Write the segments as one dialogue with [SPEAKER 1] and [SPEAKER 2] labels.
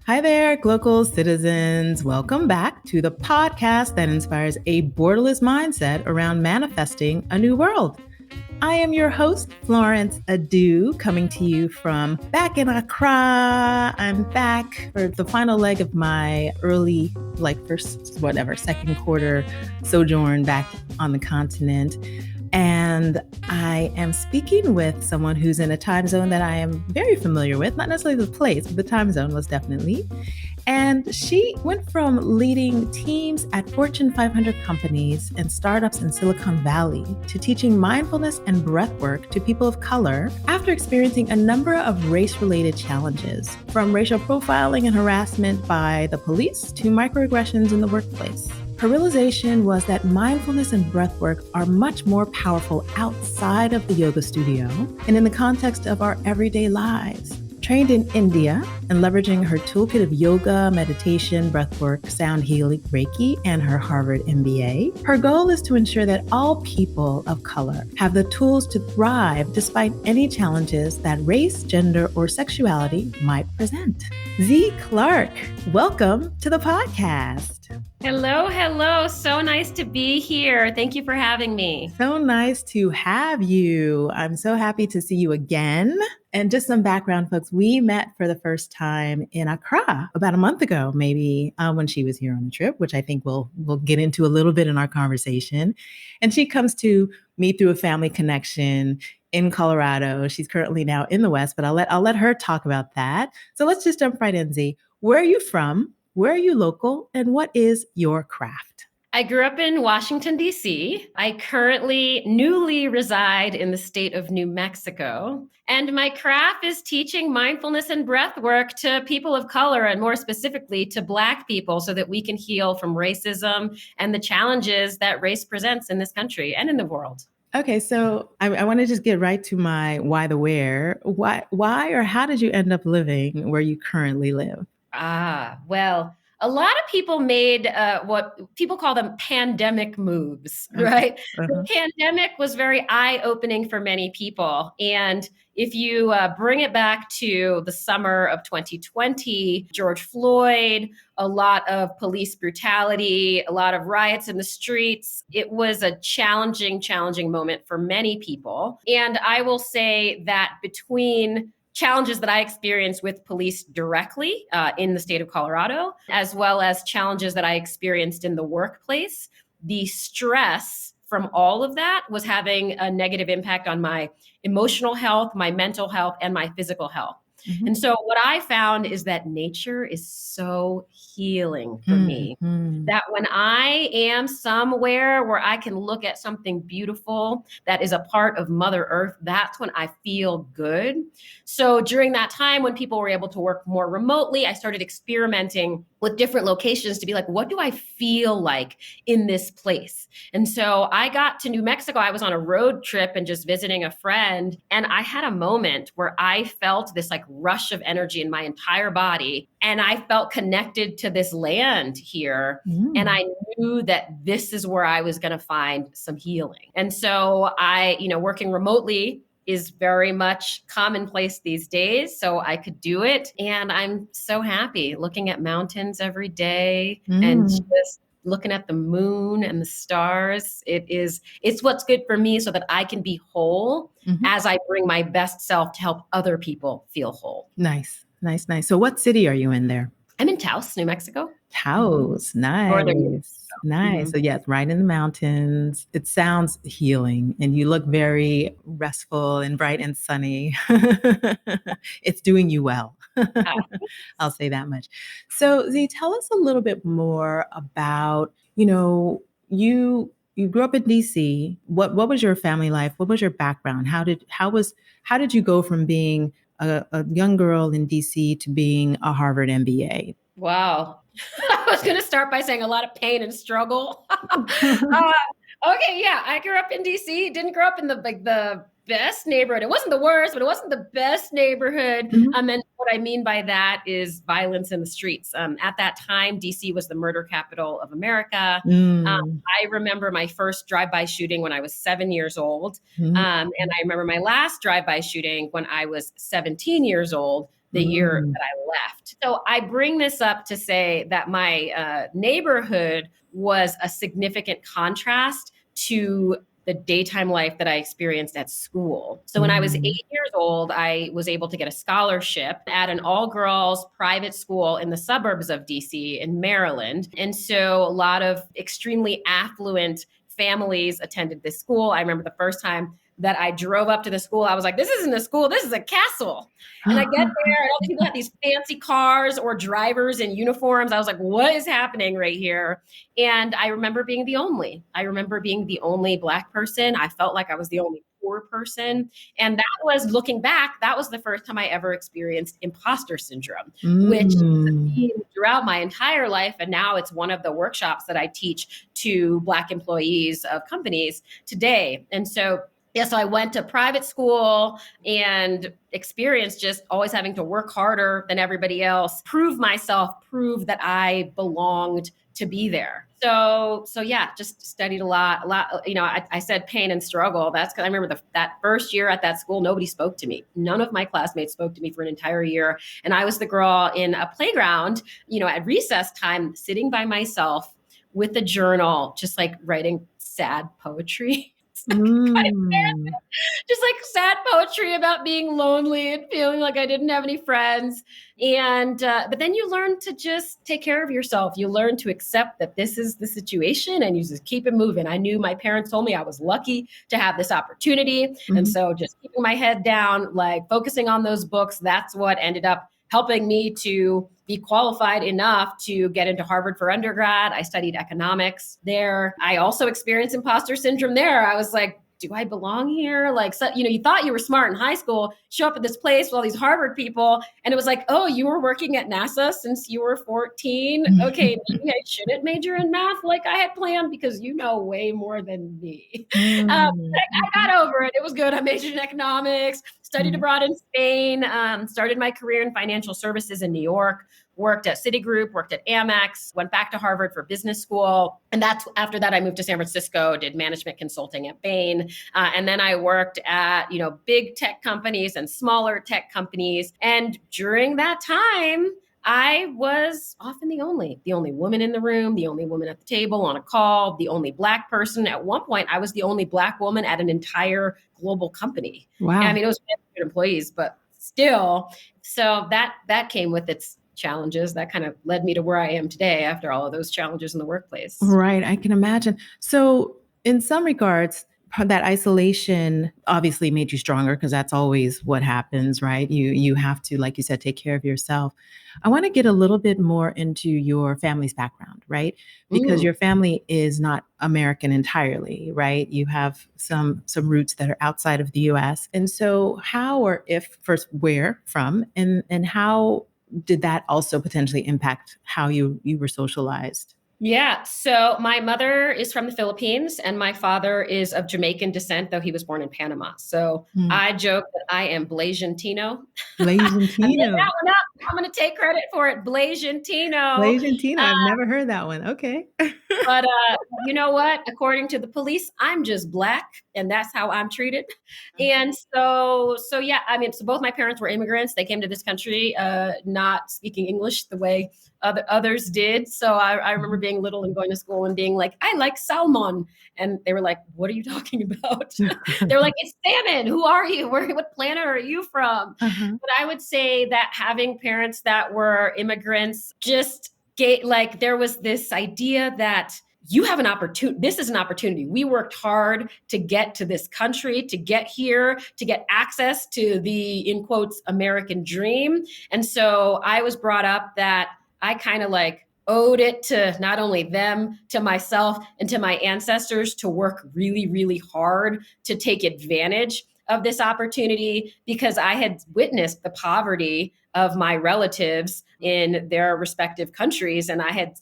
[SPEAKER 1] Hi there, global citizens. Welcome back to the podcast that inspires a borderless mindset around manifesting a new world. I am your host, Florence Adu, coming to you from back in Accra. I'm back for the final leg of my second quarter sojourn back on the continent. And I am speaking with someone who's in a time zone that I am very familiar with, not necessarily the place, but the time zone was definitely. And she went from leading teams at Fortune 500 companies and startups in Silicon Valley to teaching mindfulness and breath work to people of color after experiencing a number of race-related challenges, from racial profiling and harassment by the police to microaggressions in the workplace. Her realization was that mindfulness and breathwork are much more powerful outside of the yoga studio and in the context of our everyday lives. Trained in India and leveraging her toolkit of yoga, meditation, breathwork, sound healing, Reiki, and her Harvard MBA, her goal is to ensure that all people of color have the tools to thrive despite any challenges that race, gender, or sexuality might present. Zee Clarke, welcome to the podcast.
[SPEAKER 2] Hello. So nice to be here. Thank you for having me.
[SPEAKER 1] So nice to have you. I'm so happy to see you again. And just some background, folks, we met for the first time in Accra about a month ago, maybe when she was here on a trip, which I think we'll get into a little bit in our conversation. And she comes to me through a family connection in Colorado. She's currently now in the West, but I'll let her talk about that. So let's just jump right in, Zee. Where are you from? Where are you local? And what is your craft?
[SPEAKER 2] I grew up in Washington, D.C. I currently newly reside in the state of New Mexico. And my craft is teaching mindfulness and breath work to people of color, and more specifically to Black people, so that we can heal from racism and the challenges that race presents in this country and in the world.
[SPEAKER 1] Okay, so I want to just get right to my why the where. Why or how did you end up living where you currently live?
[SPEAKER 2] Well, a lot of people made what people call them pandemic moves, right? The pandemic was very eye-opening for many people. And if you bring it back to the summer of 2020, George Floyd, a lot of police brutality, a lot of riots in the streets, it was a challenging moment for many people. And I will say that between challenges that I experienced with police directly in the state of Colorado, as well as challenges that I experienced in the workplace, the stress from all of that was having a negative impact on my emotional health, my mental health, and my physical health. Mm-hmm. And so what I found is that nature is so healing for me, that when I am somewhere where I can look at something beautiful that is a part of Mother Earth, that's when I feel good. So during that time when people were able to work more remotely, I started experimenting with different locations to be like, what do I feel like in this place? And so I got to New Mexico. I was on a road trip and just visiting a friend. And I had a moment where I felt this like rush of energy in my entire body. And I felt connected to this land here. And I knew that this is where I was going to find some healing. And so working remotely is very much commonplace these days. So I could do it. And I'm so happy looking at mountains every day and just looking at the moon and the stars. It's what's good for me so that I can be whole as I bring my best self to help other people feel whole.
[SPEAKER 1] Nice. So what city are you in there?
[SPEAKER 2] I'm in Taos, New Mexico.
[SPEAKER 1] Taos, nice. Nice. So yes, right in the mountains. It sounds healing and you look very restful and bright and sunny. It's doing you well. I'll say that much. So Zee, tell us a little bit more about, you grew up in DC. What was your family life? What was your background? How did you go from being a young girl in DC to being a Harvard MBA?
[SPEAKER 2] Wow. I was going to start by saying a lot of pain and struggle. Okay, yeah, I grew up in DC. Didn't grow up in the best neighborhood. It wasn't the worst, but it wasn't the best neighborhood.
[SPEAKER 1] Mhm.
[SPEAKER 2] And what I mean by that is violence in the streets. At that time, DC was the murder capital of America.
[SPEAKER 1] Mm.
[SPEAKER 2] I remember my first drive-by shooting when I was 7 years old,
[SPEAKER 1] Mm.
[SPEAKER 2] and I remember my last drive-by shooting when I was 17 years old, the year
[SPEAKER 1] Mm.
[SPEAKER 2] that I left. So I bring this up to say that my neighborhood was a significant contrast to the daytime life that I experienced at school. So when I was
[SPEAKER 1] Mm.
[SPEAKER 2] 8 years old, I was able to get a scholarship at an all girls private school in the suburbs of DC in Maryland. And so a lot of extremely affluent families attended this school. I remember the first time that I drove up to the school, I was like, this isn't a school, this is a castle. And I get there, and all these people have these fancy cars or drivers in uniforms. I was like, what is happening right here? And I remember being the only. I remember being the only Black person. I felt like I was the only poor person. And that was, looking back, that was the first time I ever experienced imposter syndrome, which is a
[SPEAKER 1] Mm.
[SPEAKER 2] theme throughout my entire life. And now it's one of the workshops that I teach to Black employees of companies today. And so yeah, so I went to private school and experienced just always having to work harder than everybody else, prove myself, prove that I belonged to be there. So yeah, just studied a lot. You know, I said pain and struggle. That's because I remember that first year at that school, nobody spoke to me. None of my classmates spoke to me for an entire year, and I was the girl in a playground, you know, at recess time, sitting by myself with a journal, just like writing sad poetry. It's like kind of
[SPEAKER 1] Mm.
[SPEAKER 2] just like sad poetry about being lonely and feeling like I didn't have any friends. And but then you learn to just take care of yourself. You learn to accept that this is the situation, and you just keep it moving. I knew my parents told me I was lucky to have this opportunity, and
[SPEAKER 1] Mhm.
[SPEAKER 2] so just keeping my head down, like focusing on those books, that's what ended up helping me to be qualified enough to get into Harvard for undergrad. I studied economics there. I also experienced imposter syndrome there. I was like, do I belong here? Like, so, you know, you thought you were smart in high school, show up at this place with all these Harvard people, and it was like, oh, you were working at NASA since you were 14. Okay, maybe I shouldn't major in math like I had planned because you know way more than me.
[SPEAKER 1] Mm.
[SPEAKER 2] I got over it. It was good. I majored in economics, studied
[SPEAKER 1] Mhm.
[SPEAKER 2] abroad in Spain, started my career in financial services in New York, worked at Citigroup, worked at Amex, went back to Harvard for business school. And that's after that, I moved to San Francisco, did management consulting at Bain. And then I worked at, you know, big tech companies and smaller tech companies. And during that time, I was often the only woman in the room, the only woman at the table on a call, the only Black person. At one point, I was the only Black woman at an entire global company. And I
[SPEAKER 1] Wow.
[SPEAKER 2] mean, it was 500 employees, but still. So that came with its challenges. That kind of led me to where I am today after all of those challenges in the workplace.
[SPEAKER 1] Right, I can imagine. So, in some regards, that isolation obviously made you stronger because that's always what happens, right? You have to, like you said, take care of yourself. I want to get a little bit more into your family's background, right? Because
[SPEAKER 2] Mm.
[SPEAKER 1] your family is not American entirely, right? You have some roots that are outside of the US. And so how or if first where from and how did that also potentially impact how you were socialized?
[SPEAKER 2] Yeah. So my mother is from the Philippines and my father is of Jamaican descent, though he was born in Panama. So
[SPEAKER 1] Mm.
[SPEAKER 2] I joke that I am Blasiantino. I made
[SPEAKER 1] Blazentino.
[SPEAKER 2] that one up. I'm going to take credit for it. Blasiantino.
[SPEAKER 1] Blazentino. I've never heard that one. Okay.
[SPEAKER 2] But you know what? According to the police, I'm just Black, and that's how I'm treated. And so yeah. I mean, so both my parents were immigrants. They came to this country not speaking English the way others did. So I remember
[SPEAKER 1] Mhm.
[SPEAKER 2] being little and going to school and being like, I like salmon, and they were like, "What are you talking about?" They were like, "It's salmon. Who are you? What planet are you from?"
[SPEAKER 1] Uh-huh.
[SPEAKER 2] But I would say that having parents that were immigrants just like there was this idea that you have an opportunity. This is an opportunity. We worked hard to get to this country, to get here, to get access to the, in quotes, American dream. And so I was brought up that I kind of like owed it to not only them, to myself, and to my ancestors to work really, really hard to take advantage of this opportunity because I had witnessed the poverty of my relatives in their respective countries. And I had,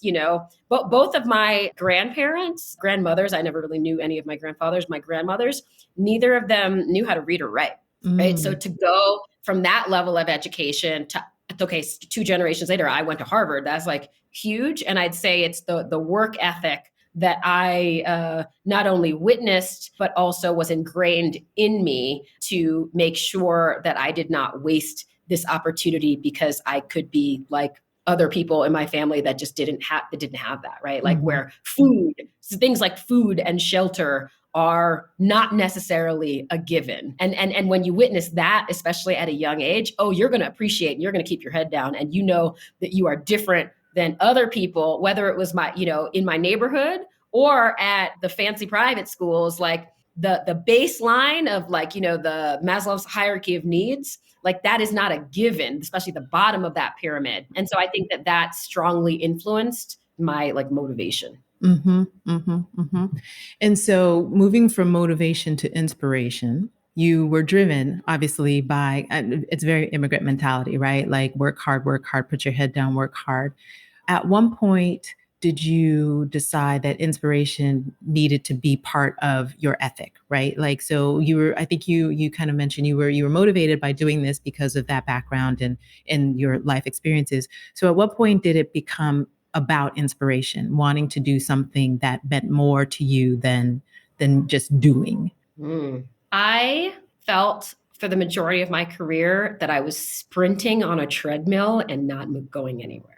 [SPEAKER 2] both of my grandmothers, I never really knew any of my grandfathers, my grandmothers, neither of them knew how to read or write. Right. So to go from that level of education to, okay, 2 generations later, I went to Harvard. That's like huge. And I'd say it's the work ethic that I not only witnessed, but also was ingrained in me to make sure that I did not waste this opportunity because I could be like other people in my family that just didn't have that, right? Like where things like food and shelter are not necessarily a given. And when you witness that, especially at a young age, you're going to appreciate and you're going to keep your head down. And you know that you are different than other people, whether it was in my neighborhood or at the fancy private schools, like the baseline of the Maslow's hierarchy of needs, like that is not a given, especially the bottom of that pyramid. And so I think that strongly influenced my motivation.
[SPEAKER 1] And so moving from motivation to inspiration, you were driven obviously by, it's very immigrant mentality, right? Like work hard, put your head down, work hard. At one point, did you decide that inspiration needed to be part of your ethic, right? Like, so I think you kind of mentioned you were motivated by doing this because of that background and your life experiences. So at what point did it become about inspiration, wanting to do something that meant more to you than just doing?
[SPEAKER 2] I felt for the majority of my career that I was sprinting on a treadmill and not going anywhere.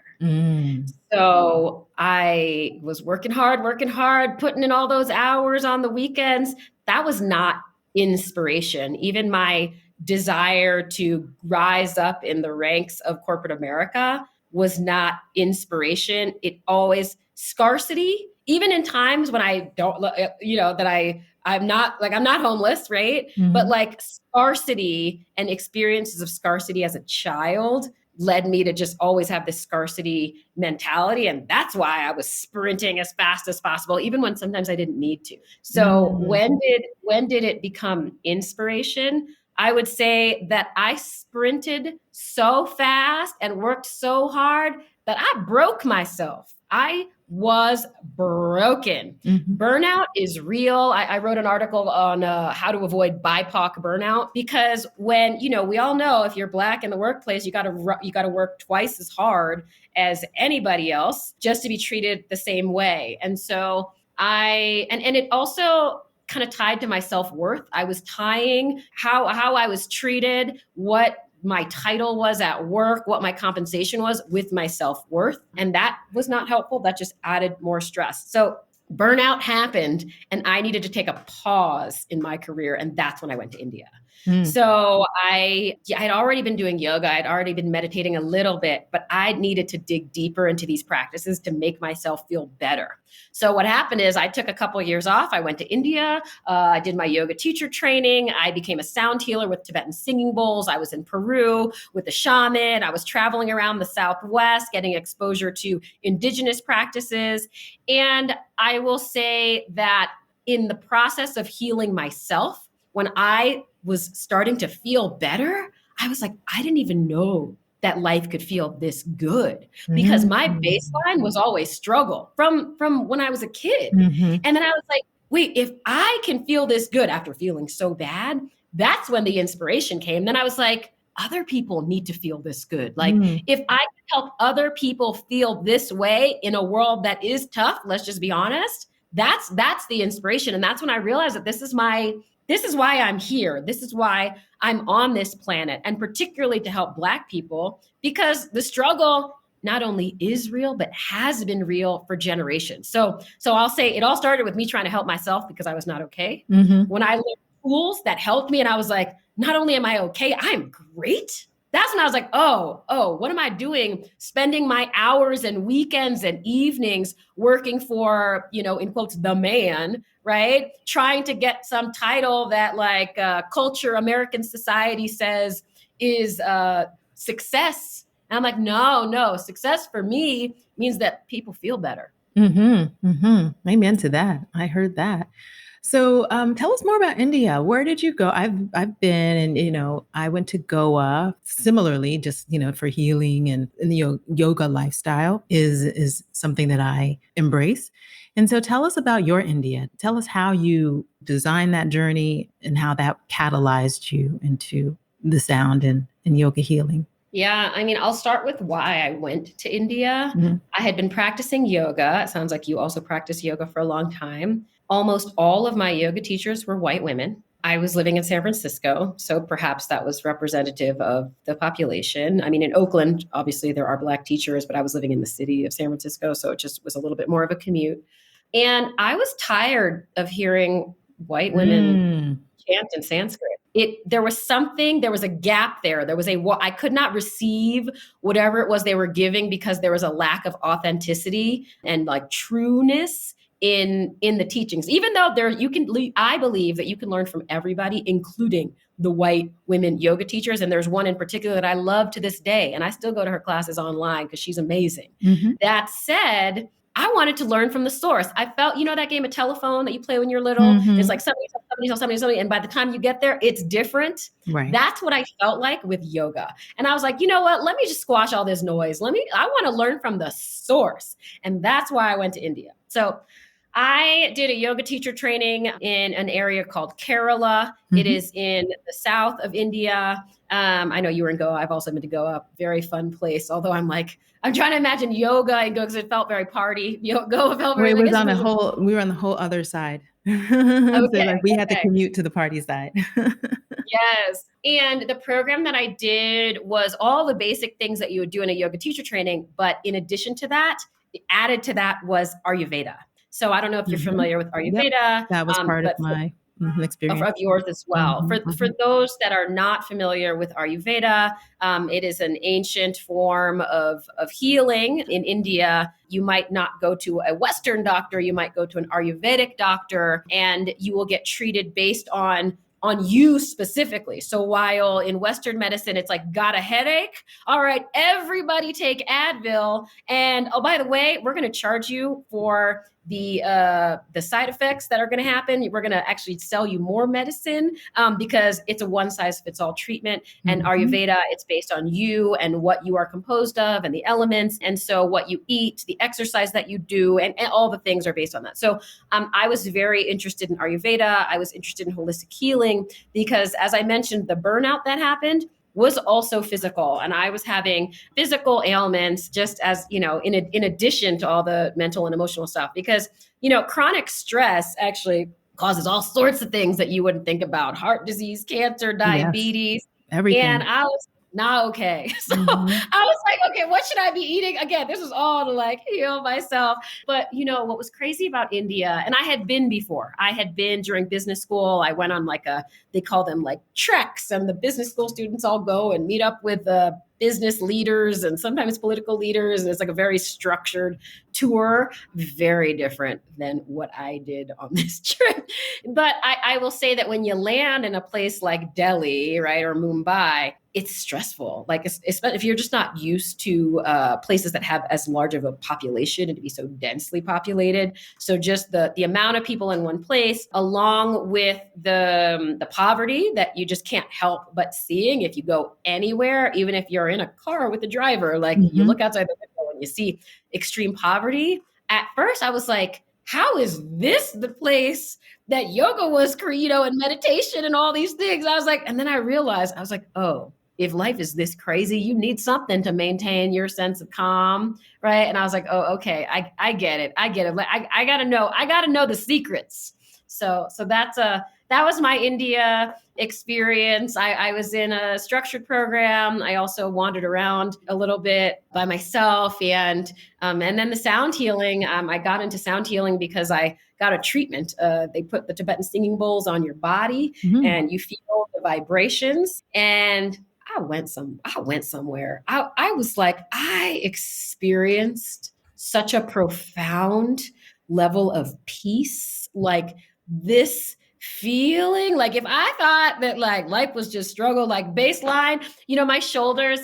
[SPEAKER 2] So I was working hard, putting in all those hours on the weekends. That was not inspiration. Even my desire to rise up in the ranks of corporate America was not inspiration. It always scarcity, even in times when I don't, that I'm not homeless, right? But like scarcity and experiences of scarcity as a child led me to just always have this scarcity mentality. And that's why I was sprinting as fast as possible, even when sometimes I didn't need to. So when did it become inspiration? I would say that I sprinted so fast and worked so hard that I broke myself. I was broken. Burnout is real. I wrote an article on how to avoid BIPOC burnout, because when, we all know if you're Black in the workplace, you got to work twice as hard as anybody else just to be treated the same way. And so and it also kind of tied to my self-worth. I was tying how I was treated, what my title was at work, what my compensation was, with my self-worth. And that was not helpful. That just added more stress. So burnout happened and I needed to take a pause in my career. And that's when I went to India. So I had already been doing yoga. I'd already been meditating a little bit, but I needed to dig deeper into these practices to make myself feel better. So what happened is I took a couple of years off. I went to India. I did my yoga teacher training. I became a sound healer with Tibetan singing bowls. I was in Peru with the shaman. I was traveling around the Southwest, getting exposure to indigenous practices. And I will say that in the process of healing myself, when I was starting to feel better, I was like, I didn't even know that life could feel this good, because my baseline was always struggle from when I was a kid. And then I was like, wait, if I can feel this good after feeling so bad, that's when the inspiration came. Then I was like, other people need to feel this good. Like if I can help other people feel this way in a world that is tough, let's just be honest, that's the inspiration. And that's when I realized that this is why I'm here. This is why I'm on this planet, and particularly to help Black people, because the struggle not only is real, but has been real for generations. So I'll say it all started with me trying to help myself because I was not okay. When I learned tools that helped me and I was like, not only am I okay, I'm great. That's when I was like, oh, what am I doing? Spending my hours and weekends and evenings working for, in quotes, the man, right? Trying to get some title that culture, American society says is success. And I'm like, no, success for me means that people feel better.
[SPEAKER 1] Amen to that. I heard that. So tell us more about India. Where did you go? I've been, and I went to Goa. Similarly, just for healing, and the yoga lifestyle is something that I embrace. And so tell us about your India. Tell us how you designed that journey and how that catalyzed you into the sound and yoga healing.
[SPEAKER 2] Yeah, I mean, I'll start with why I went to India.
[SPEAKER 1] Mhm.
[SPEAKER 2] I had been practicing yoga. It sounds like you also practice yoga for a long time. Almost all of my yoga teachers were white women. I was living in San Francisco, so perhaps that was representative of the population. I mean, in Oakland, obviously there are Black teachers, but I was living in the city of San Francisco, so it just was a little bit more of a commute. And I was tired of hearing white women
[SPEAKER 1] Mm.
[SPEAKER 2] chant in Sanskrit. There was something, there was a gap there. I could not receive whatever it was they were giving because there was a lack of authenticity and like trueness in the teachings. Even though I believe that you can learn from everybody, including the white women yoga teachers. And there's one in particular that I love to this day, and I still go to her classes online because she's amazing.
[SPEAKER 1] Mhm.
[SPEAKER 2] That said, I wanted to learn from the source. I felt, that game of telephone that you play when you're little? It's
[SPEAKER 1] Mhm.
[SPEAKER 2] like somebody, and by the time you get there, it's different.
[SPEAKER 1] Right.
[SPEAKER 2] That's what I felt like with yoga. And I was like, you know what? Let me just squash all this noise. I want to learn from the source. And that's why I went to India. So I did a yoga teacher training in an area called Kerala. It
[SPEAKER 1] Mhm.
[SPEAKER 2] is in the south of India. I know you were in Goa. I've also been to Goa. Very fun place. Although I'm trying to imagine yoga and Goa because it felt very party. Goa felt
[SPEAKER 1] Well,
[SPEAKER 2] very,
[SPEAKER 1] it
[SPEAKER 2] I
[SPEAKER 1] was
[SPEAKER 2] guess if
[SPEAKER 1] on
[SPEAKER 2] it
[SPEAKER 1] a
[SPEAKER 2] was a,
[SPEAKER 1] whole, we were on the whole other side. So
[SPEAKER 2] okay,
[SPEAKER 1] like we had to
[SPEAKER 2] okay.
[SPEAKER 1] commute to the party side.
[SPEAKER 2] Yes. And the program that I did was all the basic things that you would do in a yoga teacher training. But in addition to that, added to that was Ayurveda. So I don't know if you're
[SPEAKER 1] Mhm.
[SPEAKER 2] familiar with
[SPEAKER 1] Yep.
[SPEAKER 2] Ayurveda,
[SPEAKER 1] That was part of
[SPEAKER 2] but
[SPEAKER 1] my
[SPEAKER 2] of
[SPEAKER 1] experience.
[SPEAKER 2] yours as well.
[SPEAKER 1] Mhm,
[SPEAKER 2] For
[SPEAKER 1] mhm.
[SPEAKER 2] those that are not familiar with Ayurveda, it is an ancient form of healing in India. You might not go to a Western doctor, you might go to an Ayurvedic doctor, and you will get treated based on you specifically. So while in Western medicine, it's like, got a headache? All right, everybody take Advil. And oh, by the way, we're going to charge you for the side effects that are going to happen. We're going to actually sell you more medicine because it's a one size fits all treatment. And
[SPEAKER 1] Mhm.
[SPEAKER 2] Ayurveda, it's based on you and what you are composed of and the elements. And so what you eat, the exercise that you do, and all the things are based on that. So I was very interested in Ayurveda. I was interested in holistic healing because, as I mentioned, the burnout that happened was also physical, and I was having physical ailments just as in addition to all the mental and emotional stuff, because chronic stress actually causes all sorts of things that you wouldn't think about: heart disease, cancer,
[SPEAKER 1] Yes,
[SPEAKER 2] diabetes. And
[SPEAKER 1] everything.
[SPEAKER 2] I was not okay. So
[SPEAKER 1] Mhm.
[SPEAKER 2] I was like, okay, what should I be eating? Again, this was all to like heal myself. But what was crazy about India, and I had been before, I had been during business school. I went on they call them like treks, and the business school students all go and meet up with business leaders and sometimes political leaders. And it's like a very structured tour, very different than what I did on this trip. But I will say that when you land in a place like Delhi, right, or Mumbai, it's stressful. Like, if you're just not used to places that have as large of a population and to be so densely populated. So just the amount of people in one place, along with the poverty that you just can't help but seeing if you go anywhere, even if you're in a car with a driver, like you look
[SPEAKER 1] Mhm.
[SPEAKER 2] outside the window and you see extreme poverty. At first, I was like, how is this the place that yoga was, and meditation and all these things? I was like, and then I realized, I was like, oh, if life is this crazy, you need something to maintain your sense of calm, right? And I was like, oh, okay, I get it, I get it. Like, I gotta know the secrets. So that was my India experience. I was in a structured program. I also wandered around a little bit by myself, and then the sound healing. I got into sound healing because I got a treatment. They put the Tibetan singing bowls on your body,
[SPEAKER 1] Mhm.
[SPEAKER 2] and you feel the vibrations. And I went somewhere. I was like, I experienced such a profound level of peace. Like, this feeling, like, if I thought that like life was just struggle, like baseline, my shoulders,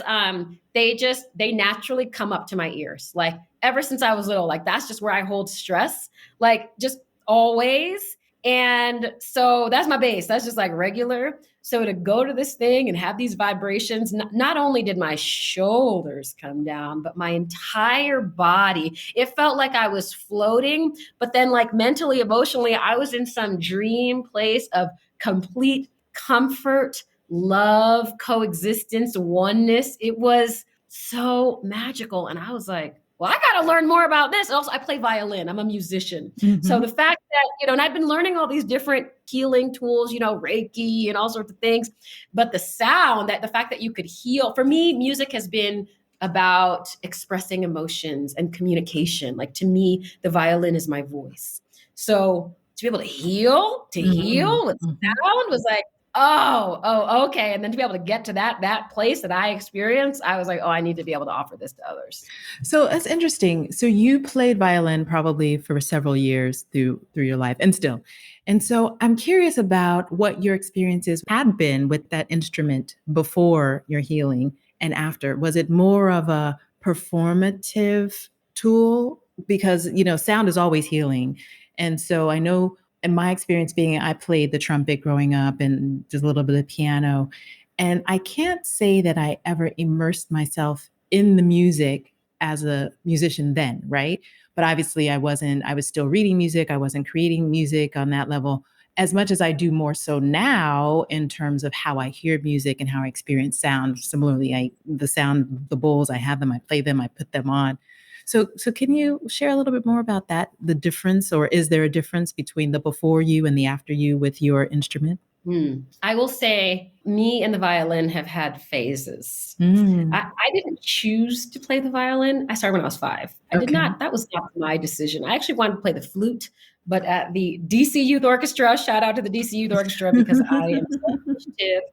[SPEAKER 2] they naturally come up to my ears. Like, ever since I was little, like that's just where I hold stress, like just always. And so that's my bass. That's just like regular. So to go to this thing and have these vibrations, not only did my shoulders come down, but my entire body, it felt like I was floating, but then like mentally, emotionally, I was in some dream place of complete comfort, love, coexistence, oneness. It was so magical. And I was like, well, I got to learn more about this. Also, I play violin. I'm a musician. So the fact that, and I've been learning all these different healing tools, Reiki and all sorts of things, but the sound, that the fact that you could heal, for me, music has been about expressing emotions and communication. Like to me, the violin is my voice. So to be able to heal with sound was like, oh, okay. And then to be able to get to that place that I experienced, I was like, oh, I need to be able to offer this to others.
[SPEAKER 1] So that's interesting. So you played violin probably for several years through your life and still. And so I'm curious about what your experiences had been with that instrument before your healing and after. Was it more of a performative tool? Because, sound is always healing. And so I know in my experience being, I played the trumpet growing up and just a little bit of piano. And I can't say that I ever immersed myself in the music as a musician then, right? But obviously I was still reading music. I wasn't creating music on that level as much as I do more so now in terms of how I hear music and how I experience sound. Similarly, the bowls, I have them, I play them, I put them on. So can you share a little bit more about that, the difference, or is there a difference between the before you and the after you with your instrument?
[SPEAKER 2] I will say me and the violin have had phases. I didn't choose to play the violin. I started when I was 5.
[SPEAKER 1] Okay.
[SPEAKER 2] That was not my decision. I actually wanted to play the flute, but at the DC Youth Orchestra, shout out to the DC Youth Orchestra because I am so appreciative.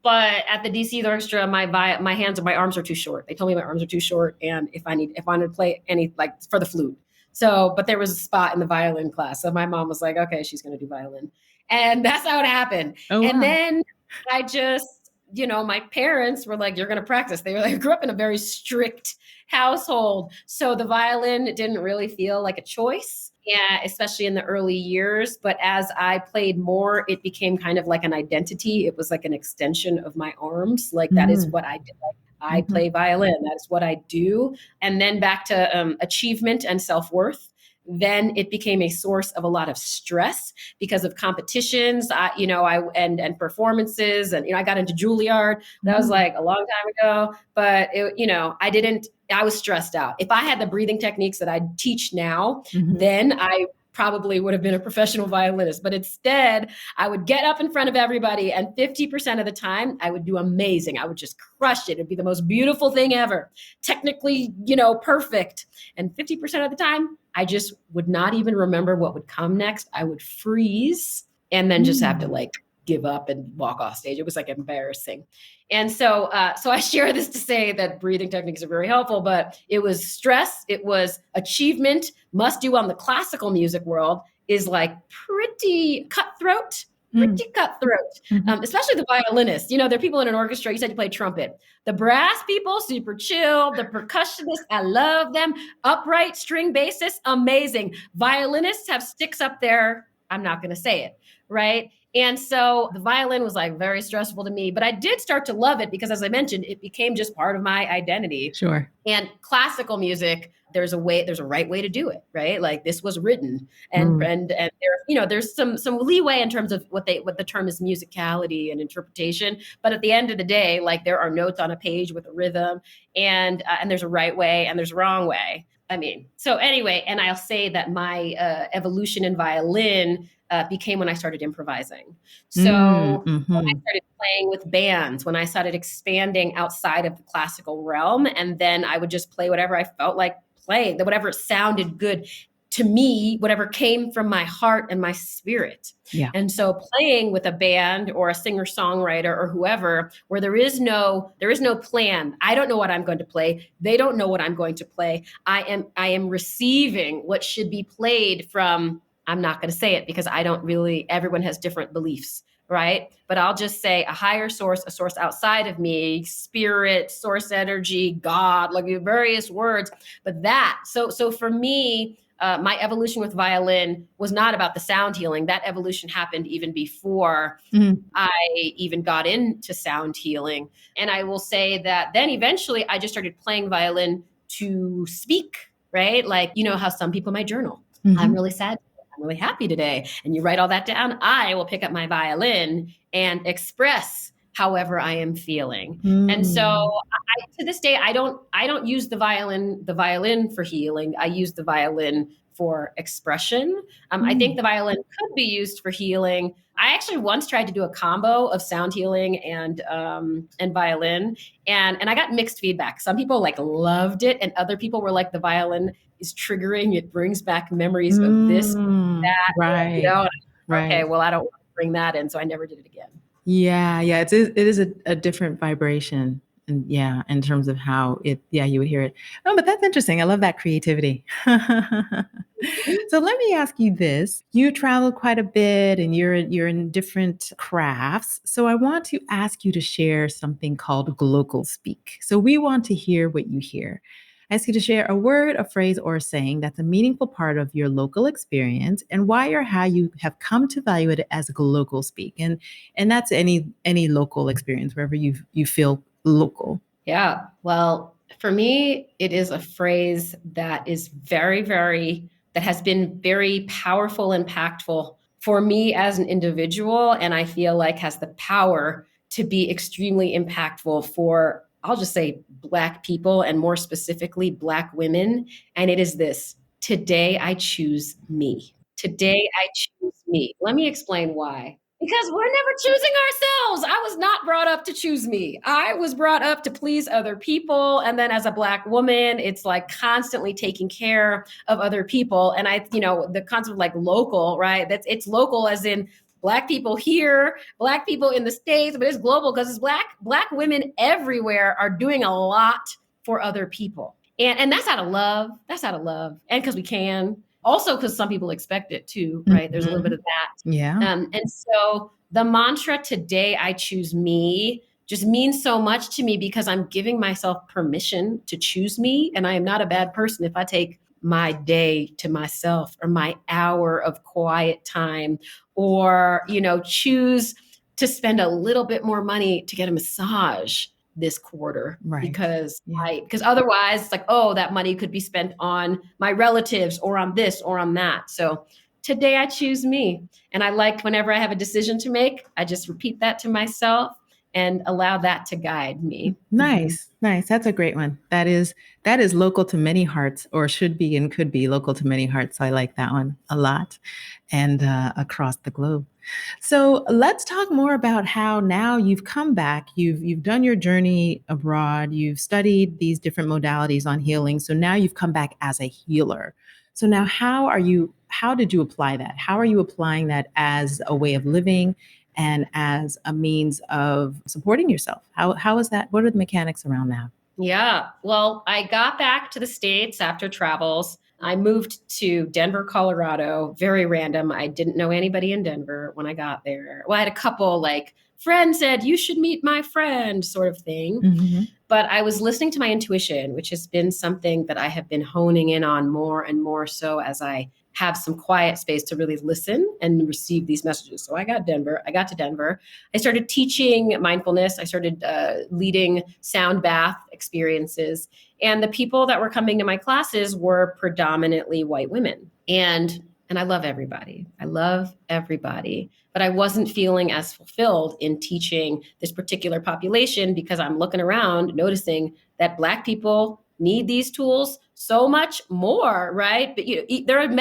[SPEAKER 2] But at the DC Youth Orchestra, my hands and my arms are too short. They told me my arms are too short, and if I wanted to play any like for the flute. So, but there was a spot in the violin class. So my mom was like, okay, she's going to do violin. And that's how it happened.
[SPEAKER 1] Oh,
[SPEAKER 2] And
[SPEAKER 1] wow.
[SPEAKER 2] then I just, my parents were like, you're going to practice. They were like, I grew up in a very strict household. So the violin didn't really feel like a choice. Yeah, especially in the early years. But as I played more, it became kind of like an identity. It was like an extension of my arms. Like that is what I did. Like, I play violin. That's what I do. And then back to achievement and self-worth. Then it became a source of a lot of stress because of competitions, and performances. And, I got into Juilliard. That was like a long time ago, but I was stressed out. If I had the breathing techniques that I teach now, then I probably would have been a professional violinist. But instead, I would get up in front of everybody, and 50% of the time, I would do amazing. I would just crush it. It'd be the most beautiful thing ever. Technically, perfect. And 50% of the time, I just would not even remember what would come next. I would freeze and then just have to like give up and walk off stage. It was like embarrassing. And so I share this to say that breathing techniques are very helpful, but it was stress, it was achievement. Must do on the classical music world is like pretty cutthroat, especially the violinist. There are people in an orchestra. You said you played trumpet. The brass people, super chill. The percussionists, I love them. Upright string bassists, amazing. Violinists have sticks up there. I'm not going to say it, right? And so the violin was like very stressful to me, but I did start to love it because, as I mentioned, it became just part of my identity.
[SPEAKER 1] Sure.
[SPEAKER 2] And classical music, there's a right way to do it, right? Like this was written, and there's some leeway in terms of what the term is musicality and interpretation. But at the end of the day, like there are notes on a page with a rhythm, and there's a right way and there's a wrong way. So anyway, and I'll say that my evolution in violin became when I started improvising. So when I started playing with bands, when I started expanding outside of the classical realm, and then I would just play whatever I felt like playing, whatever sounded good to me, whatever came from my heart and my spirit.
[SPEAKER 1] Yeah.
[SPEAKER 2] And so playing with a band or a singer-songwriter or whoever, where there is no plan. I don't know what I'm going to play. They don't know what I'm going to play. I am receiving what should be played from, I'm not going to say it because everyone has different beliefs, right? But I'll just say a higher source, a source outside of me, spirit, source energy, God, like various words. But so for me, my evolution with violin was not about the sound healing. That evolution happened even before I even got into sound healing. And I will say that then eventually I just started playing violin to speak, right? Like, you know how some people might journal. I'm really sad. I'm really happy today. And you write all that down. I will pick up my violin and express however I am feeling. And so to this day, I don't use the violin for healing. I use the violin for expression. I think the violin could be used for healing. I actually once tried to do a combo of sound healing and violin, and I got mixed feedback. Some people like loved it, and other people were like, the violin is triggering. It brings back memories of this, that,
[SPEAKER 1] right,
[SPEAKER 2] you know.
[SPEAKER 1] right.
[SPEAKER 2] Okay, well, I don't want to bring that in, so I never did it again.
[SPEAKER 1] Yeah, it is a different vibration. And yeah, in terms of how you would hear it. Oh, but that's interesting. I love that creativity. So let me ask you this. You travel quite a bit and you're in different crafts. So I want to ask you to share something called global speak. So we want to hear what you hear. I ask you to share a word, a phrase, or a saying that's a meaningful part of your local experience and why or how you have come to value it as a global speak. And that's any local experience, wherever you feel local.
[SPEAKER 2] Yeah. Well, for me, it is a phrase that is that has been very powerful, impactful for me as an individual. And I feel like has the power to be extremely impactful for, I'll just say, Black people, and more specifically, Black women. And it is this: today I choose me. Today I choose me. Let me explain why. Because we're never choosing ourselves. I was not brought up to choose me. I was brought up to please other people. And then as a Black woman, it's like constantly taking care of other people. And the concept of like local, right? It's local as in Black people here, Black people in the States, but it's global because it's Black women everywhere are doing a lot for other people. And that's out of love. That's out of love. And because we can. Also, because some people expect it too, right? There's a little bit of that.
[SPEAKER 1] Yeah.
[SPEAKER 2] And so the mantra, today I choose me, just means so much to me because I'm giving myself permission to choose me. And I am not a bad person if I take my day to myself, or my hour of quiet time, or, choose to spend a little bit more money to get a massage this quarter,
[SPEAKER 1] right?
[SPEAKER 2] Because otherwise it's like, oh, that money could be spent on my relatives or on this or on that. So today I choose me. And I like, whenever I have a decision to make, I just repeat that to myself and allow that to guide me.
[SPEAKER 1] Nice. That's a great one. That is local to many hearts, or should be and could be local to many hearts. I like that one a lot, and across the globe. So let's talk more about how now you've come back, you've done your journey abroad, you've studied these different modalities on healing. So now you've come back as a healer. So now how did you apply that? How are you applying that as a way of living and as a means of supporting yourself? How is that? What are the mechanics around that?
[SPEAKER 2] Yeah. Well, I got back to the States after travels. I moved to Denver, Colorado, very random. I didn't know anybody in Denver when I got there. Well, I had a couple, like, friend said, you should meet my friend, sort of thing. But I was listening to my intuition, which has been something that I have been honing in on more and more so as I have some quiet space to really listen and receive these messages. So I got to Denver. I started teaching mindfulness. I started leading sound bath experiences. And the people that were coming to my classes were predominantly white women. And I love everybody. But I wasn't feeling as fulfilled in teaching this particular population because I'm looking around, noticing that Black people need these tools so much more, right? But there's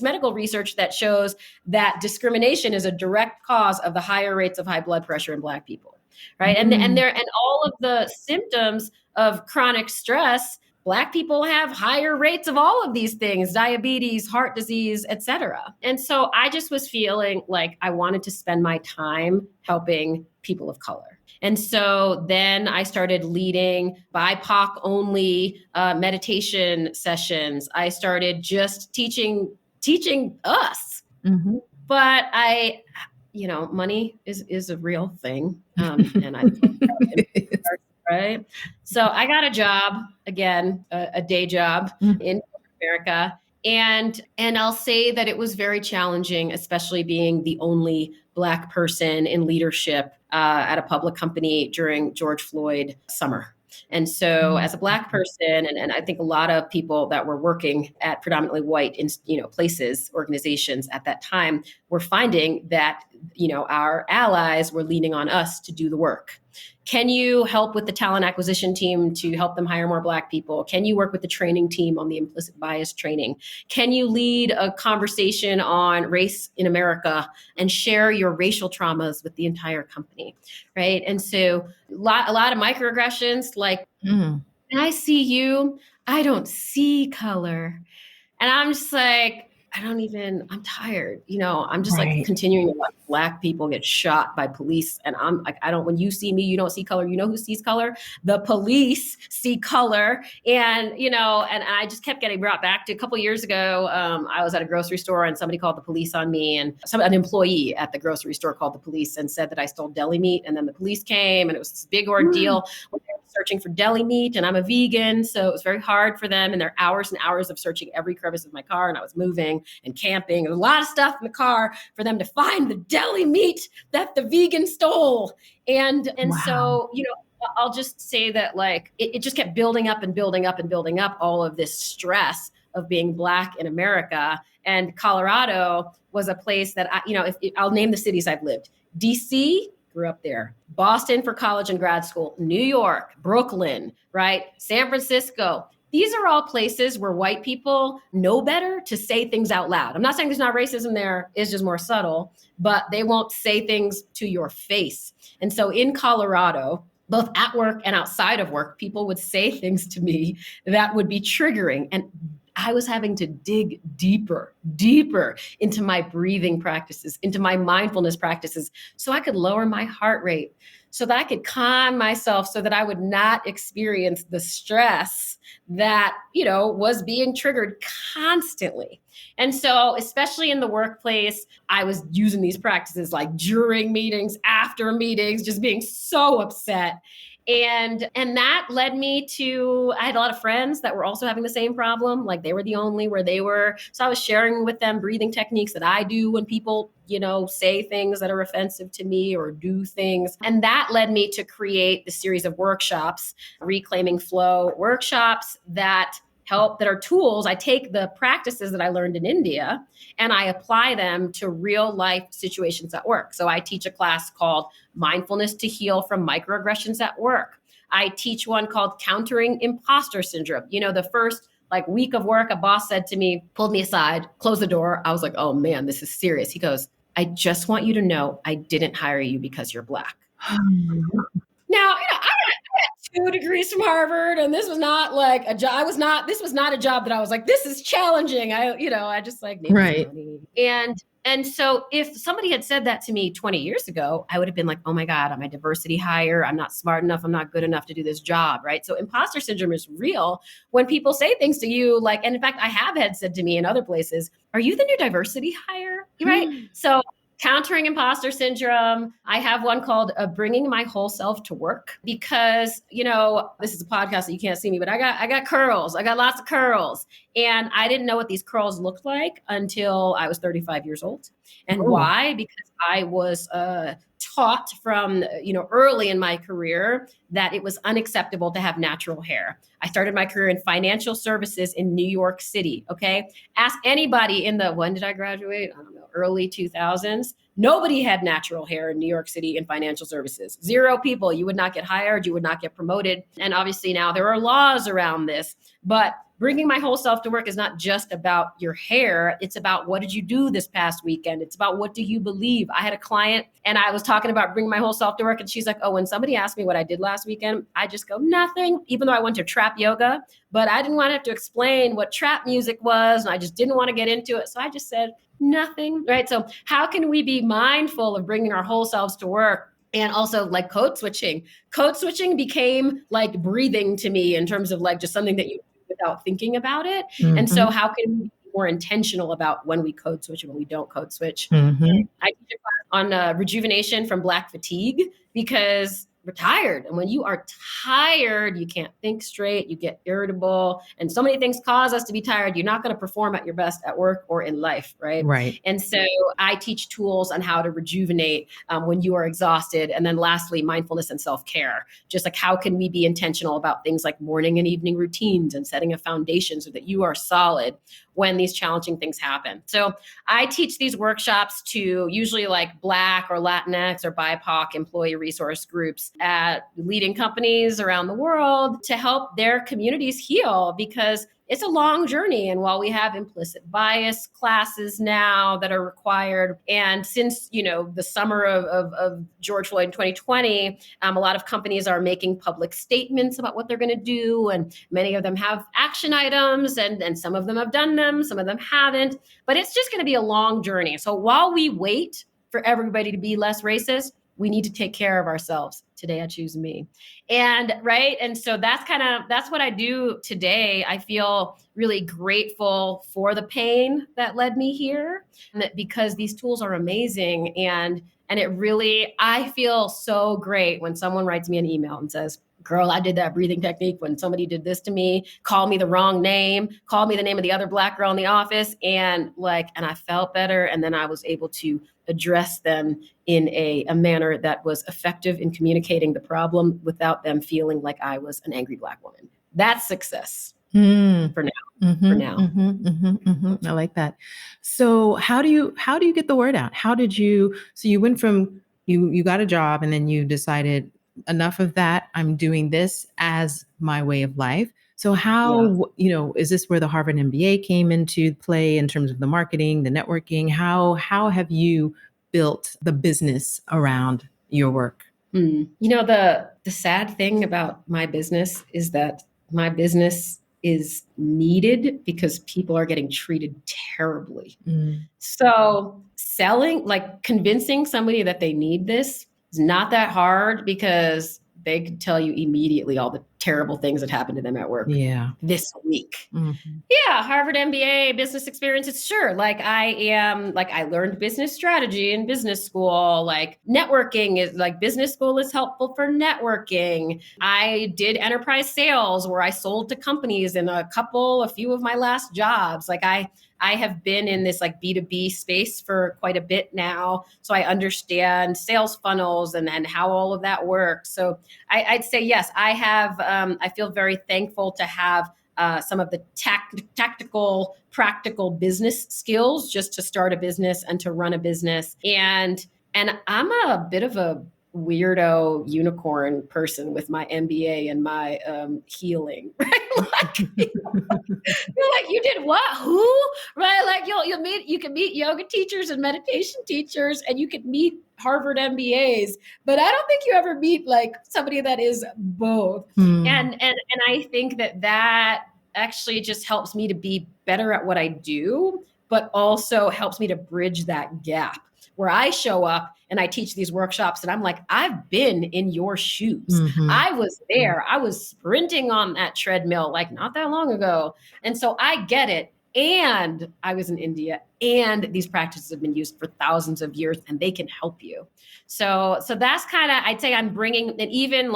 [SPEAKER 2] medical research that shows that discrimination is a direct cause of the higher rates of high blood pressure in Black people, right? And all of the symptoms of chronic stress, Black people have higher rates of all of these things: diabetes, heart disease, et cetera. And so I just was feeling like I wanted to spend my time helping people of color. And so then I started leading BIPOC only meditation sessions. I started just teaching us. But money is a real thing. And I right. So I got a job, again, a day job in America. And I'll say that it was very challenging, especially being the only Black person in leadership at a public company during George Floyd summer. And so as a Black person, and I think a lot of people that were working at predominantly white places, organizations at that time, were finding that our allies were leaning on us to do the work. Can you help with the talent acquisition team to help them hire more Black people? Can you work with the training team on the implicit bias training? Can you lead a conversation on race in America and share your racial traumas with the entire company, right? And so a lot of microaggressions, like, when I see you, I don't see color. And I'm just like, I'm tired. I'm just like continuing to watch Black people get shot by police. And I'm like, when you see me, you don't see color. You know who sees color? The police see color. And, and I just kept getting brought back to a couple of years ago. I was at a grocery store and somebody called the police on me, and an employee at the grocery store called the police and said that I stole deli meat. And then the police came, and it was this big ordeal. Searching for deli meat, and I'm a vegan, so it was very hard for them, and their hours and hours of searching every crevice of my car, and I was moving and camping and a lot of stuff in the car for them to find the deli meat that the vegan stole. And so I'll just say that, like, it just kept building up and building up and building up, all of this stress of being Black in America. And Colorado was a place that I'll name the cities I've lived. DC, grew up there. Boston for college and grad school. New York, Brooklyn, right? San Francisco. These are all places where white people know better to say things out loud. I'm not saying there's not racism there, it's just more subtle, but they won't say things to your face. And so in Colorado, both at work and outside of work, people would say things to me that would be triggering. And I was having to dig deeper into my breathing practices, into my mindfulness practices, so I could lower my heart rate, so that I could calm myself, so that I would not experience the stress that, was being triggered constantly. And so, especially in the workplace, I was using these practices like during meetings, after meetings, just being so upset. And that led me to, I had a lot of friends that were also having the same problem. Like, they were the only where they were. So I was sharing with them breathing techniques that I do when people, say things that are offensive to me or do things. And that led me to create the series of workshops, Reclaiming Flow workshops, that are tools. I take the practices that I learned in India and I apply them to real life situations at work. So I teach a class called Mindfulness to Heal from Microaggressions at Work. I teach one called Countering Imposter Syndrome. The first week of work, a boss said to me, pulled me aside, closed the door. I was like, oh man, this is serious. He goes, I just want you to know I didn't hire you because you're Black. Now, I got 2 degrees from Harvard, and this was not like a job. This was not a job that I was like, this is challenging. I just like need money. And so if somebody had said that to me 20 years ago, I would have been like, oh my God, I'm a diversity hire. I'm not smart enough. I'm not good enough to do this job, right? So imposter syndrome is real when people say things to you and in fact, I have had said to me in other places, are you the new diversity hire, right? So countering imposter syndrome. I have one called Bringing My Whole Self to Work, because, this is a podcast that you can't see me, but I got curls. I got lots of curls. And I didn't know what these curls looked like until I was 35 years old. And why? Because I was taught from, early in my career that it was unacceptable to have natural hair. I started my career in financial services in New York City. Okay. Ask anybody when did I graduate? I don't know, early 2000s. Nobody had natural hair in New York City in financial services. 0 people. You would not get hired. You would not get promoted. And obviously now there are laws around this, but bringing my whole self to work is not just about your hair. It's about, what did you do this past weekend? It's about, what do you believe? I had a client and I was talking about bringing my whole self to work. And she's like, oh, when somebody asked me what I did last weekend, I just go, nothing, even though I went to trap yoga, but I didn't want to have to explain what trap music was. And I just didn't want to get into it. So I just said nothing, right? So how can we be mindful of bringing our whole selves to work? And also code switching. Code switching became like breathing to me, in terms of just something that you do without thinking about it. Mm-hmm. And so how can we be more intentional about when we code switch and when we don't code switch? Mm-hmm. I teach a class on rejuvenation from Black fatigue, because tired. And when you are tired, you can't think straight, you get irritable. And so many things cause us to be tired. You're not going to perform at your best at work or in life, right?
[SPEAKER 1] Right.
[SPEAKER 2] And so I teach tools on how to rejuvenate when you are exhausted. And then lastly, mindfulness and self-care. Just like how can we be intentional about things like morning and evening routines and setting a foundation so that you are solid when these challenging things happen. So I teach these workshops to usually like Black or Latinx or BIPOC employee resource groups at leading companies around the world to help their communities heal, because it's a long journey. And while we have implicit bias classes now that are required, and since, the summer of George Floyd in 2020, a lot of companies are making public statements about what they're going to do. And many of them have action items, and some of them have done them, some of them haven't. But it's just going to be a long journey. So while we wait for everybody to be less racist, we need to take care of ourselves. Today, I choose me. And right. And so that's what I do today. I feel really grateful for the pain that led me here, because these tools are amazing. And it really, I feel so great when someone writes me an email and says, girl, I did that breathing technique when somebody did this to me, called me the wrong name, called me the name of the other Black girl in the office. And I felt better. And then I was able to address them in a manner that was effective in communicating the problem without them feeling like I was an angry Black woman. That's success for now.
[SPEAKER 1] Mm-hmm,
[SPEAKER 2] for now.
[SPEAKER 1] Mm-hmm, mm-hmm, mm-hmm. I like that. So how do you get the word out? So you went from, you got a job and then you decided enough of that. I'm doing this as my way of life. So how, is this where the Harvard MBA came into play in terms of the marketing, the networking? How have you built the business around your work?
[SPEAKER 2] The sad thing about my business is that my business is needed because people are getting treated terribly. So convincing somebody that they need this is not that hard, because they could tell you immediately all the terrible things that happened to them at work this week.
[SPEAKER 1] Mm-hmm.
[SPEAKER 2] Yeah, Harvard MBA, business experiences. Sure. I learned business strategy in business school. Networking is business school is helpful for networking. I did enterprise sales where I sold to companies in a few of my last jobs. I have been in this B2B space for quite a bit now. So I understand sales funnels and how all of that works. So I'd say, yes, I have, I feel very thankful to have some of the tactical, practical business skills just to start a business and to run a business. And I'm a bit of a weirdo unicorn person with my MBA and my healing, right? You're like, you did what? Who? Right? You can meet yoga teachers and meditation teachers, and you can meet Harvard MBAs, but I don't think you ever meet somebody that is both. And I think that actually just helps me to be better at what I do, but also helps me to bridge that gap where I show up and I teach these workshops and I'm like, I've been in your shoes.
[SPEAKER 1] Mm-hmm.
[SPEAKER 2] I was there. I was sprinting on that treadmill not that long ago. And so I get it. And I was in India, and these practices have been used for thousands of years, and they can help you. So that's I'd say I'm bringing, and even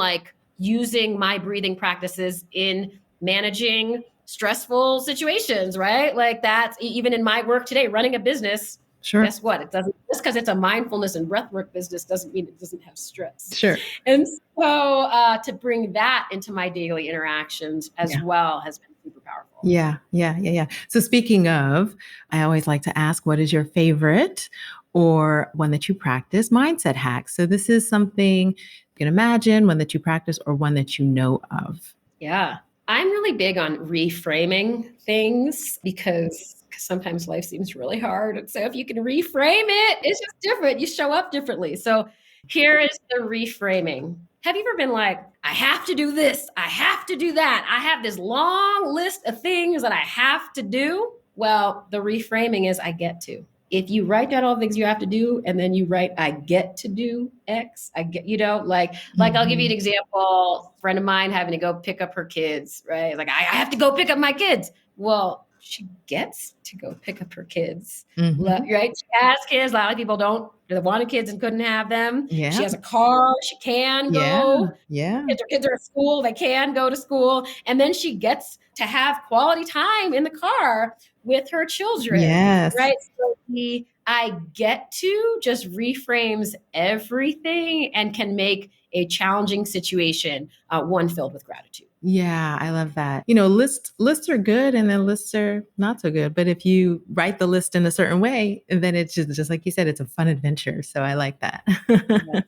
[SPEAKER 2] using my breathing practices in managing stressful situations, right? That's even in my work today, running a business.
[SPEAKER 1] Sure.
[SPEAKER 2] Guess what? It doesn't, just because it's a mindfulness and breathwork business doesn't mean it doesn't have stress.
[SPEAKER 1] Sure.
[SPEAKER 2] And so to bring that into my daily interactions as well has been super powerful.
[SPEAKER 1] Yeah. So speaking of, I always like to ask, what is your favorite or one that you practice mindset hack? So this is something you can imagine, one that you practice or one that you know of.
[SPEAKER 2] Yeah. I'm really big on reframing things because sometimes life seems really hard. And so if you can reframe it, it's just different. You show up differently. So here is the reframing. Have you ever been like, I have to do this, I have to do that, I have this long list of things that I have to do? Well, the reframing is I get to. If you write down all the things you have to do and then you write, I get to do X, I'll give you an example. A friend of mine having to go pick up her kids, right? I have to go pick up my kids. Well, she gets to go pick up her kids,
[SPEAKER 1] Mm-hmm.
[SPEAKER 2] right? She has kids. A lot of people don't, they wanted kids and couldn't have them. She
[SPEAKER 1] Yeah.
[SPEAKER 2] has a car. She can
[SPEAKER 1] Yeah.
[SPEAKER 2] go.
[SPEAKER 1] Yeah.
[SPEAKER 2] If their kids are at school, they can go to school. And then she gets to have quality time in the car with her children,
[SPEAKER 1] Yes.
[SPEAKER 2] right? So the I get to just reframes everything and can make a challenging situation one filled with gratitude.
[SPEAKER 1] Yeah, I love that. Lists are good and then lists are not so good. But if you write the list in a certain way, then it's just like you said, it's a fun adventure. So I like that.
[SPEAKER 2] Yes.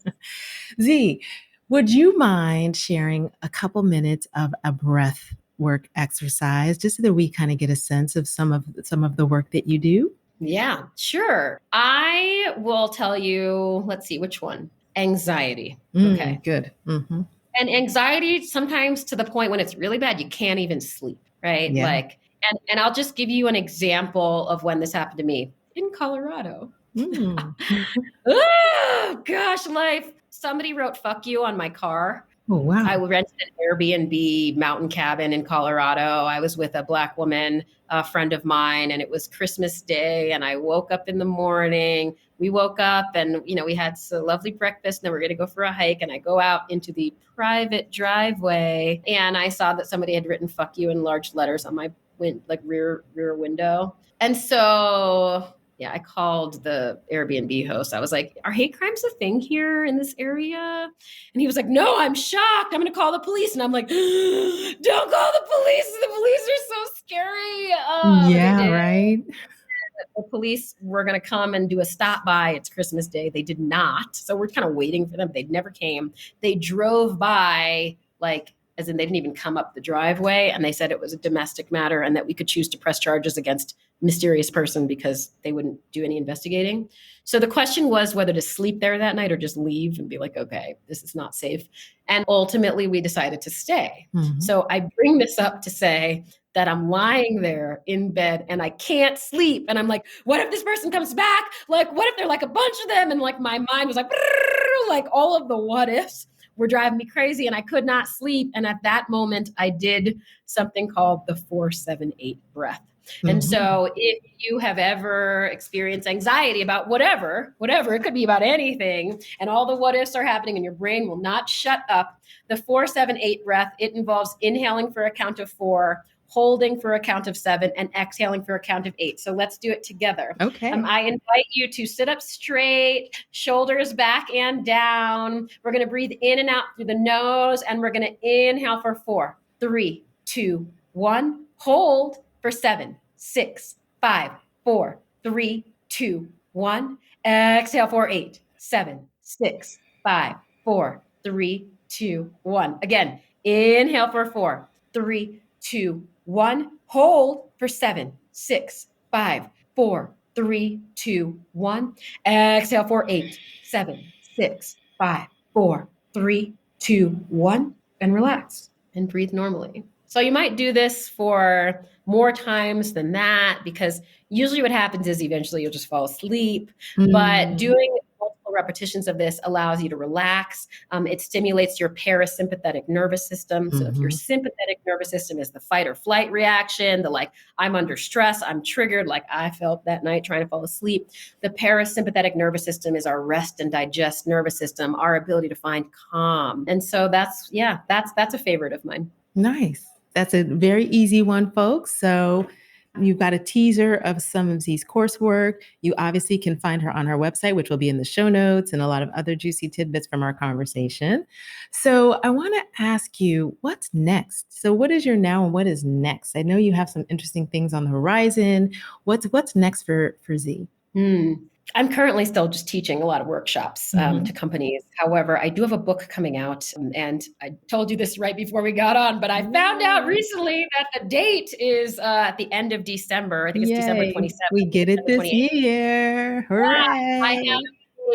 [SPEAKER 1] Z, would you mind sharing a couple minutes of a breath work exercise just so that we kind of get a sense of some of the work that you do?
[SPEAKER 2] Yeah, sure. I will tell you, let's see, which one? Anxiety. Okay.
[SPEAKER 1] Good. Mm-hmm.
[SPEAKER 2] And anxiety sometimes to the point when it's really bad, you can't even sleep, right?
[SPEAKER 1] Yeah.
[SPEAKER 2] Like, and I'll just give you an example of when this happened to me in Colorado.
[SPEAKER 1] Mm.
[SPEAKER 2] Oh gosh, life. Somebody wrote fuck you on my car.
[SPEAKER 1] Oh, wow.
[SPEAKER 2] I rented an Airbnb mountain cabin in Colorado. I was with a Black woman, a friend of mine, and it was Christmas Day. And I woke up in the morning. We woke up and, we had a lovely breakfast and then we're going to go for a hike. And I go out into the private driveway and I saw that somebody had written fuck you in large letters on my rear window. And so yeah, I called the Airbnb host. I was like, are hate crimes a thing here in this area? And he was like, no, I'm shocked. I'm going to call the police. And I'm like, don't call the police. The police are so scary. But they
[SPEAKER 1] Yeah,
[SPEAKER 2] did.
[SPEAKER 1] right.
[SPEAKER 2] The police were going to come and do a stop by. It's Christmas Day. They did not. So we're kind of waiting for them. They never came. They drove by, as in they didn't even come up the driveway. And they said it was a domestic matter and that we could choose to press charges against mysterious person because they wouldn't do any investigating. So the question was whether to sleep there that night or just leave and be like, okay, this is not safe. And ultimately we decided to stay.
[SPEAKER 1] Mm-hmm.
[SPEAKER 2] So I bring this up to say that I'm lying there in bed and I can't sleep. And I'm like, what if this person comes back? Like, what if they're like a bunch of them? And like my mind was like all of the what ifs were driving me crazy and I could not sleep. And at that moment, I did something called the 4-7-8 breath. And so if you have ever experienced anxiety about whatever, it could be about anything, and all the what ifs are happening and your brain will not shut up, the 4-7-8 breath, it involves inhaling for a count of 4, holding for a count of 7, and exhaling for a count of 8. So let's do it together.
[SPEAKER 1] Okay.
[SPEAKER 2] I invite you to sit up straight, shoulders back and down. We're going to breathe in and out through the nose, and we're going to inhale for 4, 3, 2, 1. Hold for 7, 6, 5, 4, 3, 2, 1. Exhale for 8, 7, 6, 5, 4, 3, 2, 1. Again, inhale for 4, 3, 2, 1. Hold for 7, 6, 5, 4, 3, 2, 1. Exhale for 8, 7, 6, 5, 4, 3, 2, 1. And relax and breathe normally. So you might do this for more times than that because usually what happens is eventually you'll just fall asleep. But doing multiple repetitions of this allows you to relax. It stimulates your parasympathetic nervous system. So if your sympathetic nervous system is the fight or flight reaction, the like, I'm under stress, I'm triggered, like I felt that night trying to fall asleep. The parasympathetic nervous system is our rest and digest nervous system, our ability to find calm. And so that's a favorite of mine.
[SPEAKER 1] Nice. That's a very easy one, folks. So you've got a teaser of some of Zee's coursework. You obviously can find her on her website, which will be in the show notes, and a lot of other juicy tidbits from our conversation. So I want to ask you, what's next? So what is your now and what is next? I know you have some interesting things on the horizon. What's next for Zee?
[SPEAKER 2] I'm currently still just teaching a lot of workshops to companies. However, I do have a book coming out, and I told you this right before we got on, but I found out recently that the date is at the end of December. I think it's December 27th.
[SPEAKER 1] We get it this
[SPEAKER 2] 28th.
[SPEAKER 1] year. Hooray.
[SPEAKER 2] I have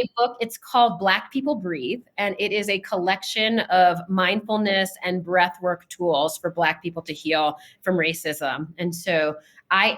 [SPEAKER 2] a book. It's called Black People Breathe, and it is a collection of mindfulness and breath work tools for Black people to heal from racism. And so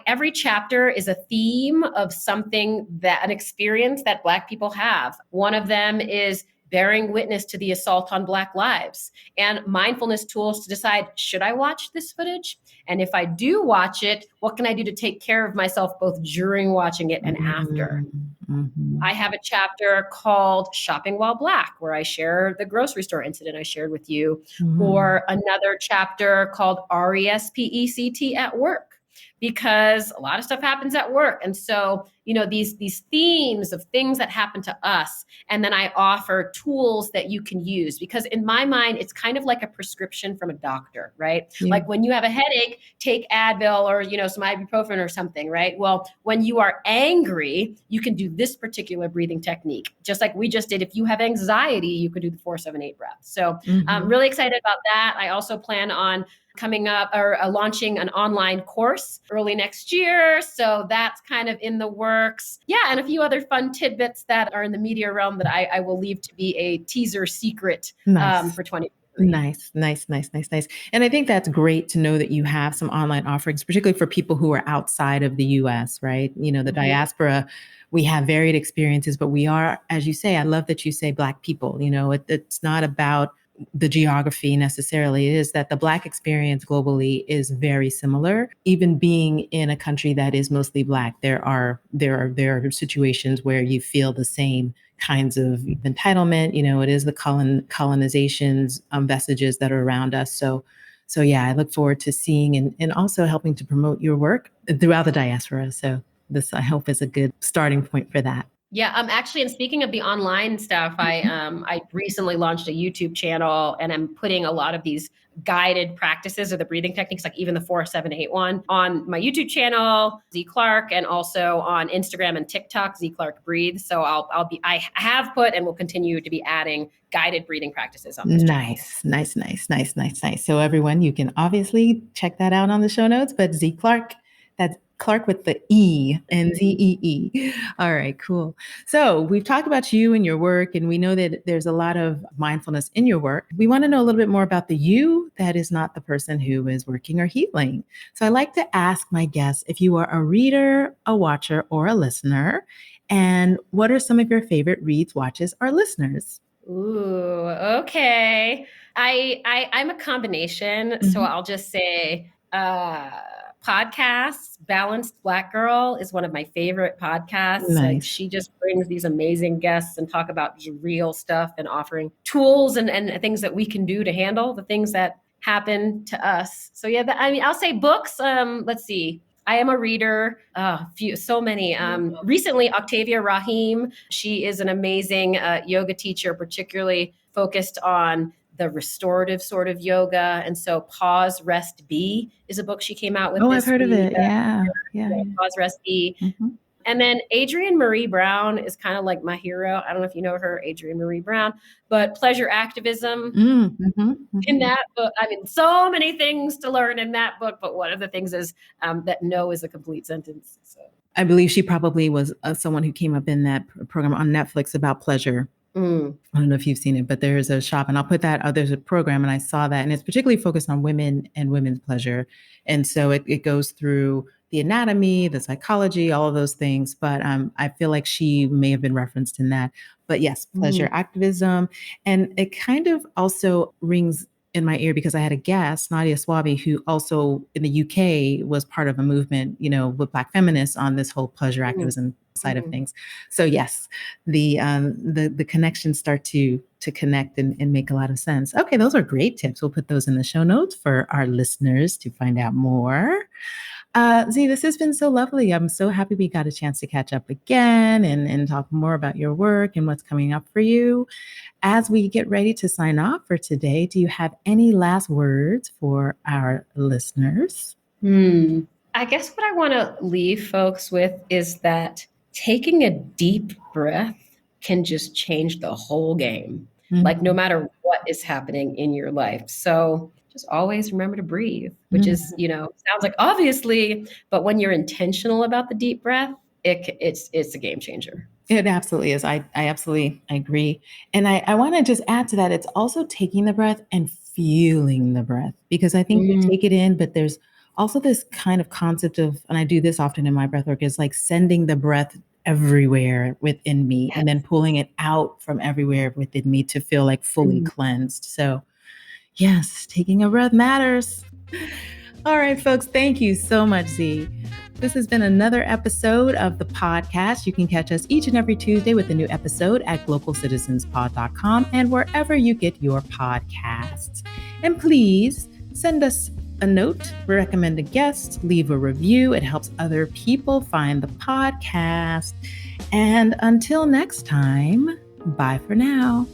[SPEAKER 2] every chapter is a theme of something, that an experience that Black people have. One of them is bearing witness to the assault on Black lives, and mindfulness tools to decide, should I watch this footage? And if I do watch it, what can I do to take care of myself both during watching it and after?
[SPEAKER 1] Mm-hmm.
[SPEAKER 2] I have a chapter called Shopping While Black, where I share the grocery store incident I shared with you, or another chapter called RESPECT at work, because a lot of stuff happens at work. And so, these themes of things that happen to us. And then I offer tools that you can use, because in my mind, it's kind of like a prescription from a doctor, right?
[SPEAKER 1] Yeah.
[SPEAKER 2] Like when you have a headache, take Advil or, some ibuprofen or something, right? Well, when you are angry, you can do this particular breathing technique, just like we just did. If you have anxiety, you could do the 4-7-8 breath. So I'm really excited about that. I also plan on coming up or launching an online course early next year. So that's kind of in the works. Yeah. And a few other fun tidbits that are in the media realm that I will leave to be a teaser secret for 2023.
[SPEAKER 1] Nice. And I think that's great to know that you have some online offerings, particularly for people who are outside of the US, right? The diaspora, we have varied experiences, but we are, as you say, I love that you say Black people. It's not about the geography necessarily. It is that the Black experience globally is very similar. Even being in a country that is mostly Black, there are situations where you feel the same kinds of entitlement. It is the colonization's vestiges that are around us. So yeah, I look forward to seeing and also helping to promote your work throughout the diaspora. So this, I hope, is a good starting point for that.
[SPEAKER 2] Yeah, actually, and speaking of the online stuff, I recently launched a YouTube channel, and I'm putting a lot of these guided practices or the breathing techniques, like even the 4-7-8 one, on my YouTube channel, Zee Clarke, and also on Instagram and TikTok, Zee Clarke Breathe. So I have put and will continue to be adding guided breathing practices on this channel.
[SPEAKER 1] Nice. So everyone, you can obviously check that out on the show notes, but Zee Clarke, that's Clarke with the E, N-Z-E-E. All right, cool. So we've talked about you and your work, and we know that there's a lot of mindfulness in your work. We want to know a little bit more about the you that is not the person who is working or healing. So I like to ask my guests if you are a reader, a watcher, or a listener, and what are some of your favorite reads, watches, or listeners?
[SPEAKER 2] Ooh, okay. I'm a combination, so I'll just say podcasts. Balanced Black Girl is one of my favorite podcasts.
[SPEAKER 1] Nice.
[SPEAKER 2] Like, she just brings these amazing guests and talk about real stuff and offering tools and things that we can do to handle the things that happen to us. So yeah, I'll say books. Let's see. I am a reader. So many. Recently, Octavia Rahim. She is an amazing yoga teacher, particularly focused on the restorative sort of yoga. And so Pause, Rest, Be is a book she came out with.
[SPEAKER 1] I've heard of it. Yeah.
[SPEAKER 2] Pause, Rest, Be. And then Adrienne Marie Brown is kind of like my hero. I don't know if you know her, Adrienne Marie Brown, but pleasure activism in that book. I mean, so many things to learn in that book, but one of the things is that no is a complete sentence. So
[SPEAKER 1] I believe she probably was someone who came up in that program on Netflix about pleasure. I don't know if you've seen it, but there's a shop, and I'll put that, there's a program, and I saw that, and it's particularly focused on women and women's pleasure. And so it goes through the anatomy, the psychology, all of those things. But I feel like she may have been referenced in that. But yes, pleasure activism. And it kind of also rings in my ear because I had a guest, Nadia Swabi, who also in the UK was part of a movement, with Black feminists on this whole pleasure activism side of things. So yes, the connections start to connect and make a lot of sense. Okay, those are great tips. We'll put those in the show notes for our listeners to find out more. Zee, this has been so lovely. I'm so happy we got a chance to catch up again and talk more about your work and what's coming up for you. As we get ready to sign off for today, do you have any last words for our listeners?
[SPEAKER 2] I guess what I want to leave folks with is that taking a deep breath can just change the whole game. Like, no matter what is happening in your life. So just always remember to breathe, which is, sounds like obviously, but when you're intentional about the deep breath, it's a game changer.
[SPEAKER 1] It absolutely is. I absolutely agree. And I want to just add to that. It's also taking the breath and feeling the breath, because I think we take it in, but there's also this kind of concept of, and I do this often in my breath work, is like sending the breath everywhere within me,
[SPEAKER 2] Yes.
[SPEAKER 1] and then pulling it out from everywhere within me to feel like fully cleansed. So, yes, taking a breath matters. All right, folks, thank you so much, Zee. This has been another episode of the podcast. You can catch us each and every Tuesday with a new episode at globalcitizenspod.com and wherever you get your podcasts. And please send us a note, recommend a guest, leave a review. It helps other people find the podcast. And until next time, bye for now.